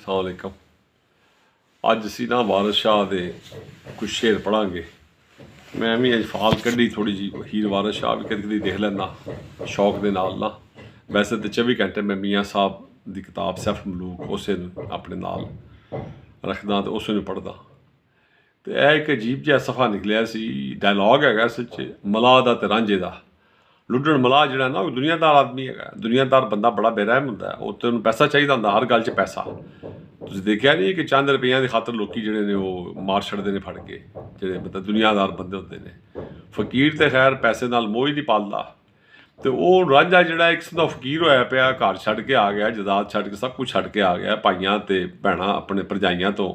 अस्सलाम अज असी ना वारिस शाह के कुछ शेर पढ़ांगे। मैं भी अज फाल कढ़ी थोड़ी जी हीर वारिस शाह भी कभी कभी देख लैना शौक के नाल ना। वैसे तो 24 घंटे मैं मियाँ साहब की किताब सैफ मलूक उस अपने नाल रखदा तो उस पढ़दा। तो यह एक अजीब जिहा सफ़ा निकलिया सी डायलॉग है सच मलाह दा ते रांझे दा। लुढ़ण मलाह जिहड़ा ना दुनियादार आदमी है, दुनियादार बंदा बड़ा बेरहम हुंदा है। वो तो पैसा चाहिए हुंदा, हर गल च पैसा। तुसीं देखिया नहीं कि चंद रुपया की खातर लोग जिहड़े ने वो मार छड़दे ने फड़ के, जिहड़े मतलब दुनियादार बंदे हुंदे ने। फकीर तो खैर पैसे नाल मोह ही नहीं पालदा। तो वो रांझा जिहड़ा एक किस्म दा फकीर होया पिया, घर छड्ड के आ गया, जदाद छड्ड के सब कुछ छड्ड के आ गया, भाइयां ते भैणां अपने भरजाइयां तो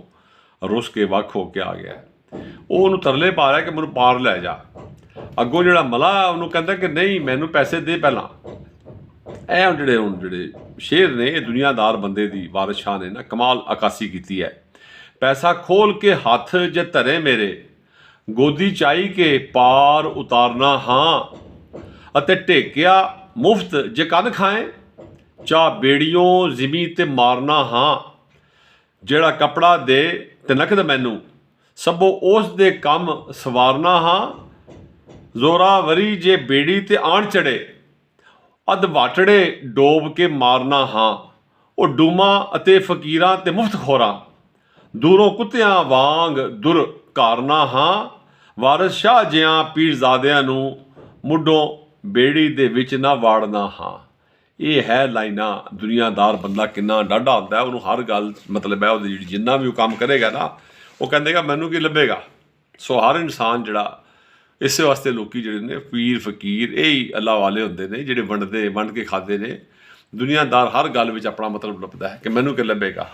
रुस के वक् हो के आ गया। वो उन्होंने तरले पा रहा कि मैनू पार लै जा। अगों जिहड़ा मलाह उन्होंने कहता कि नहीं मैनू पैसे दे पहला। ਇਹ ਜਿਹੜੇ शेर ने दुनियादार बंदे दी वारिस शाह ने ना कमाल अकासी की है। पैसा खोल के हथ जे धरे मेरे गोदी चाई के पार उतारना हाँ अते टेकिया मुफ्त जे कद खाए चाह बेड़ियों जिमी ते मारना हाँ। ਜਿਹੜਾ कपड़ा दे ते नकद मैनू सबो उस दे कम सवारना हाँ। जोरावरी जे बेड़ी ते आण चढ़े अध वाटड़े डोब के मारना हाँ। वो डूमा अते फकीरां ते मुफ्त खोरां दूरों कुत्तियां वांग दुर कारना हाँ। वारिस शाह जियां पीरजादियां नू मुड्डों बेड़ी दे विच ना वाड़ना हाँ। ये है लाइना दुनियादार बंदा किन्ना डाढ़ा होंदा है। उन्होंने हर गल मतलब है वो जिन्ना भी वो काम करेगा ना वो कहेगा मैनू की लभेगा। सो हर इंसान जिहड़ा इस वास्ते लोग जिहड़े ने पीर फकीर यही अल्लाह वाले होंदे ने जिहड़े वंड के खाते ने। दुनियादार हर गल विच अपना मतलब लभदा है कि मैनू की लभेगा।